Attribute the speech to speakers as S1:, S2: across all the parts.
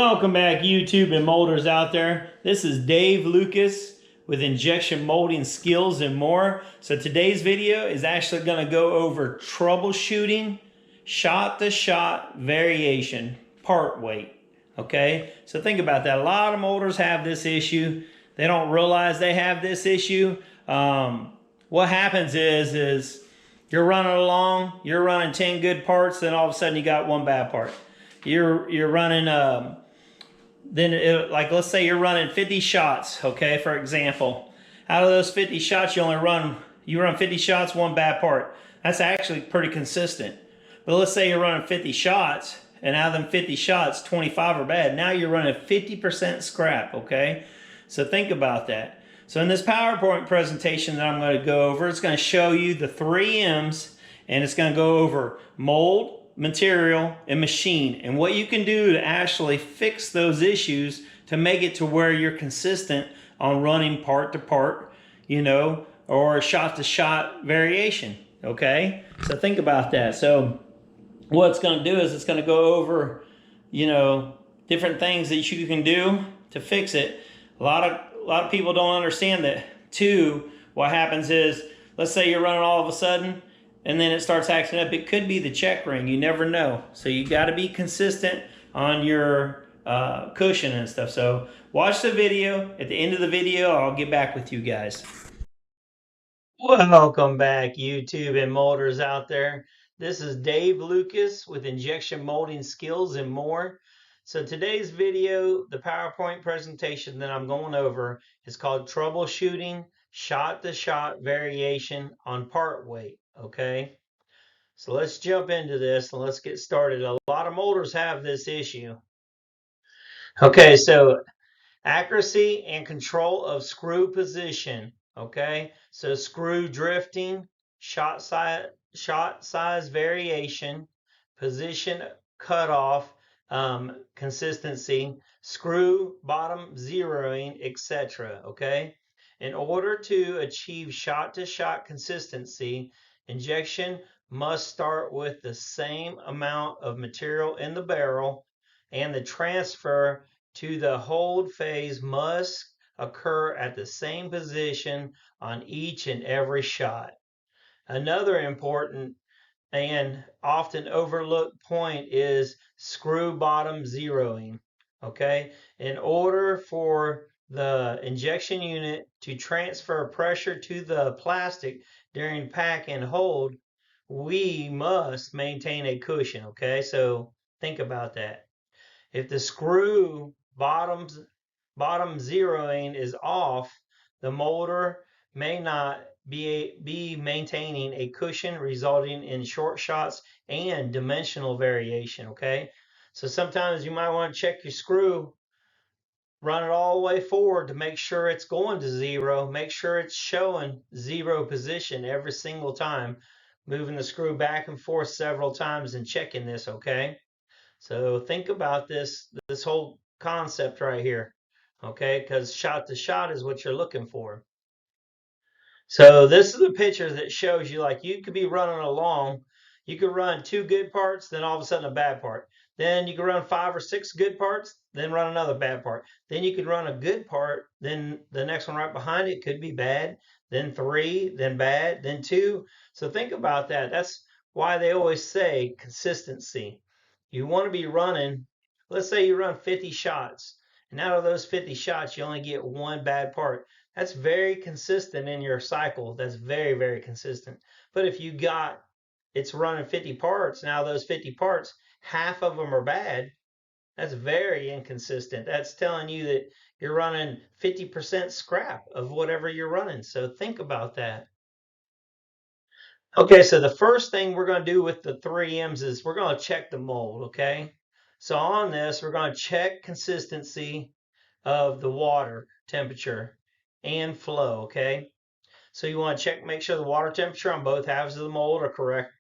S1: Welcome back, YouTube and molders out there. This is Dave Lucas with Injection Molding Skills and More. So today's video is actually going to go over troubleshooting shot-to-shot variation part weight. Okay, so think about that. A lot of molders have this issue. They don't realize they have this issue. What happens is you're running along, you're running 10 good parts, then all of a sudden you got one bad part. You're running like let's say you're running 50 shots, okay, for example. Out of those 50 shots, you run 50 shots, one bad part. That's actually pretty consistent. But let's say you're running 50 shots, and out of them 50 shots, 25 are bad. Now you're running 50% scrap, okay? So think about that. So in this PowerPoint presentation that I'm going to go over, it's going to show you the 3 M's, and it's going to go over mold, material, and machine, and what you can do to actually fix those issues to make it to where you're consistent on running part to part, or shot to shot variation. Okay, so think about that. So what it's going to do is it's going to go over different things that you can do to fix it. A lot of people don't understand that too. What happens is, let's say you're running all of a sudden and then it starts acting up. It could be the check ring. You never know. So you got to be consistent on your cushion and stuff. So watch the video. At the end of the video, I'll get back with you guys. Welcome back, YouTube and molders out there. This is Dave Lucas with Injection Molding Skills and More. So today's video, the PowerPoint presentation that I'm going over, is called Troubleshooting Shot-to-Shot Variation on Part Weight. Okay, so let's jump into this and let's get started. A lot of molders have this issue. Okay, so accuracy and control of screw position. Okay, so screw drifting, shot size variation, position cutoff, consistency, screw bottom zeroing, etc. Okay, in order to achieve shot-to-shot consistency, injection must start with the same amount of material in the barrel, and the transfer to the hold phase must occur at the same position on each and every shot. Another important and often overlooked point is screw bottom zeroing. Okay, in order for the injection unit to transfer pressure to the plastic during pack and hold, we must maintain a cushion. Okay, so think about that. If the screw bottom zeroing is off, the molder may not be maintaining a cushion, resulting in short shots and dimensional variation. Okay, so sometimes you might want to check your screw, run it all the way forward to make sure it's going to zero, make sure it's showing zero position every single time, moving the screw back and forth several times and checking this. Okay, so think about this whole concept right here. Okay, because shot to shot is what you're looking for. So this is a picture that shows you, like, you could be running along, you could run 2 good parts, then all of a sudden a bad part. Then you could run 5 or 6 good parts, then run another bad part. Then you could run a good part, then the next one right behind it could be bad, then 3, then bad, then 2. So think about that. That's why they always say consistency. You want to be running, let's say you run 50 shots, and out of those 50 shots, you only get 1 bad part. That's very consistent in your cycle. That's very, very consistent. But if you got, it's running 50 parts, now those 50 parts, half of them are bad, that's very inconsistent. That's telling you that you're running 50% scrap of whatever you're running. So think about that. Okay, so the first thing we're going to do with the 3 M's is we're going to check the mold. Okay, so on this, we're going to check consistency of the water temperature and flow. Okay, so you want to check, make sure the water temperature on both halves of the mold are correct.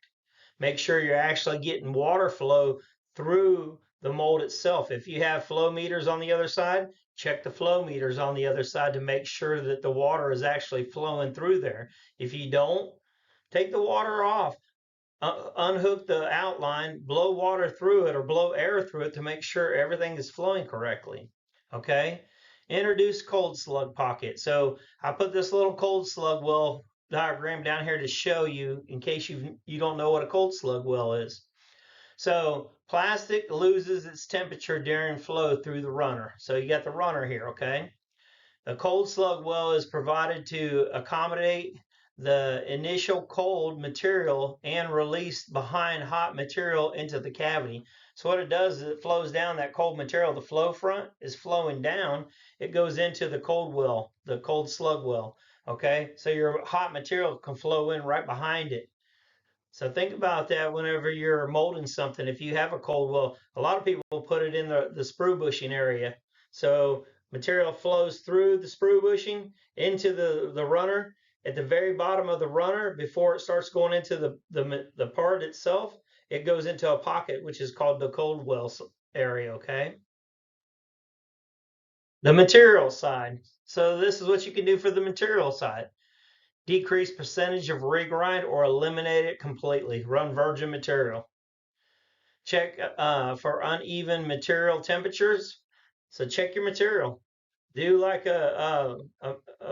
S1: Make sure you're actually getting water flow through the mold itself. If you have flow meters on the other side, check the flow meters on the other side to make sure that the water is actually flowing through there. If you don't, take the water off. unhook the outline, blow water through it or blow air through it to make sure everything is flowing correctly. Okay. Introduce cold slug pocket. So I put this little cold slug well diagram down here to show you in case you don't know what a cold slug well is. So plastic loses its temperature during flow through the runner. So you got the runner here, okay? A cold slug well is provided to accommodate the initial cold material and release behind hot material into the cavity. So what it does is it flows down that cold material. The flow front is flowing down. It goes into the cold well, the cold slug well. Okay, so your hot material can flow in right behind it. So think about that whenever you're molding something. If you have a cold well, a lot of people put it in the sprue bushing area. So material flows through the sprue bushing into the runner. At the very bottom of the runner, before it starts going into the part itself, it goes into a pocket, which is called the cold well area, okay? The material side. So this is what you can do for the material side. Decrease percentage of regrind or eliminate it completely. Run virgin material. Check for uneven material temperatures. So check your material. Do like a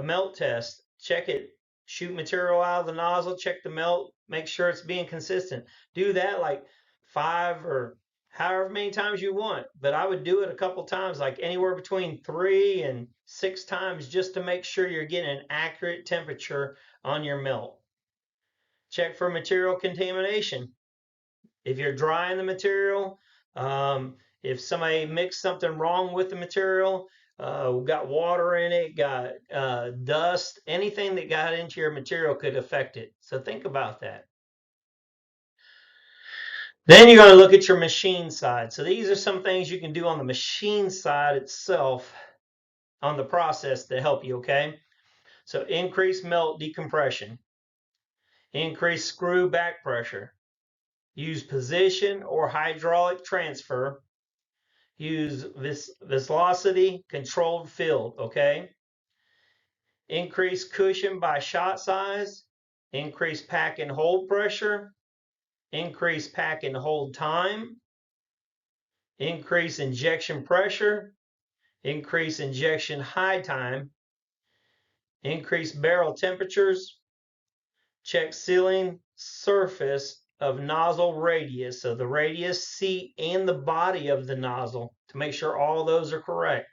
S1: melt test. Check it. Shoot material out of the nozzle. Check the melt. Make sure it's being consistent. Do that like 5 or however many times you want. But I would do it a couple times, like anywhere between 3 and 6 times, just to make sure you're getting an accurate temperature on your melt. Check for material contamination. If you're drying the material, if somebody mixed something wrong with the material, got water in it, got dust, anything that got into your material could affect it. So think about that. Then you're going to look at your machine side. So these are some things you can do on the machine side itself on the process to help you, okay? So increase melt decompression, increase screw back pressure, use position or hydraulic transfer, use viscosity controlled field, okay? Increase cushion by shot size, increase pack and hold pressure, increase pack and hold time, increase injection pressure, increase injection high time, increase barrel temperatures, check sealing surface of nozzle radius, so the radius, seat, and the body of the nozzle to make sure all those are correct.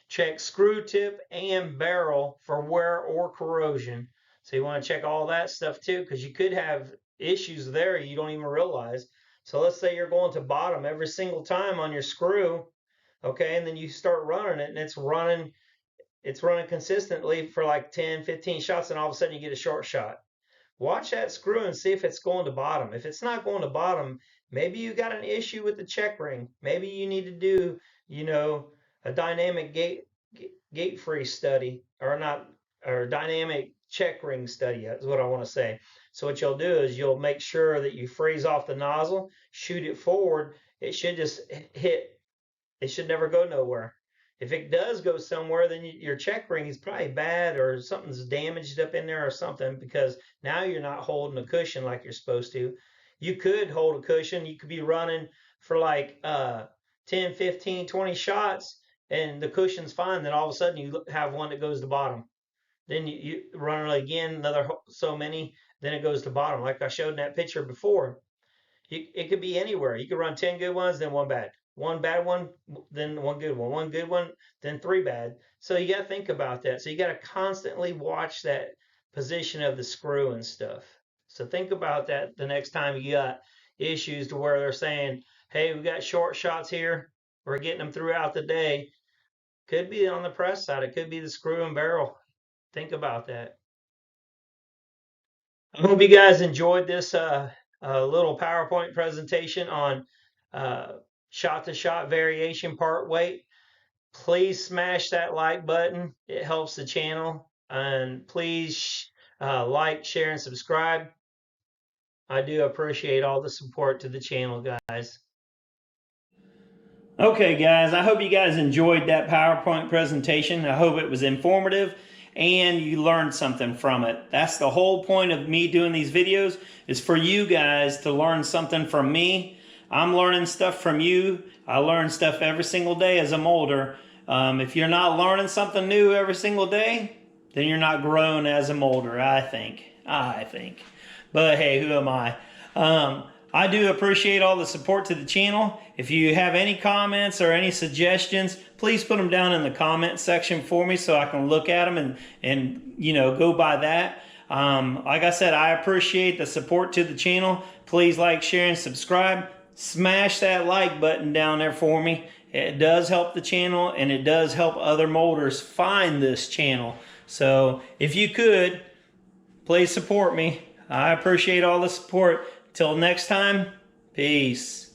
S1: Check screw tip and barrel for wear or corrosion. So you want to check all that stuff too, because you could have issues there you don't even realize. So let's say you're going to bottom every single time on your screw, okay, and then you start running it and it's running consistently for like 10, 15 shots, and all of a sudden you get a short shot. Watch that screw and see if it's going to bottom. If it's not going to bottom, maybe you got an issue with the check ring. Maybe you need to do, a dynamic gate freeze study, or dynamic check ring study is what I want to say. So what you'll do is you'll make sure that you freeze off the nozzle, shoot it forward. It should just hit. It should never go nowhere. If it does go somewhere, then your check ring is probably bad or something's damaged up in there or something, because now you're not holding a cushion like you're supposed to. You could hold a cushion. You could be running for like 10, 15, 20 shots and the cushion's fine. Then all of a sudden you have one that goes to bottom. Then you run it again, another so many, then it goes to bottom. Like I showed in that picture before. It could be anywhere. You could run 10 good ones, then one bad. One bad one, then one good one. One good one, then 3 bad. So you got to think about that. So you got to constantly watch that position of the screw and stuff. So think about that the next time you got issues to where they're saying, hey, we got short shots here. We're getting them throughout the day. Could be on the press side. It could be the screw and barrel. Think about that. I hope you guys enjoyed this little PowerPoint presentation on shot-to-shot variation part weight. Please smash that like button. It helps the channel. And please like, share, and subscribe. I do appreciate all the support to the channel, guys. Okay, guys, I hope you guys enjoyed that PowerPoint presentation. I hope it was informative. and you learned something from it. That's the whole point of me doing these videos, is for you guys to learn something from me. I'm learning stuff from you. I learn stuff every single day as a molder. If you're not learning something new every single day, then you're not growing as a molder, I think. But hey, who am I? I do appreciate all the support to the channel. If you have any comments or any suggestions, please put them down in the comment section for me so I can look at them and you know, go by that. Like I said, I appreciate the support to the channel. Please like, share, and subscribe. Smash that like button down there for me. It does help the channel, and it does help other molders find this channel. So if you could, please support me. I appreciate all the support. Till next time, peace.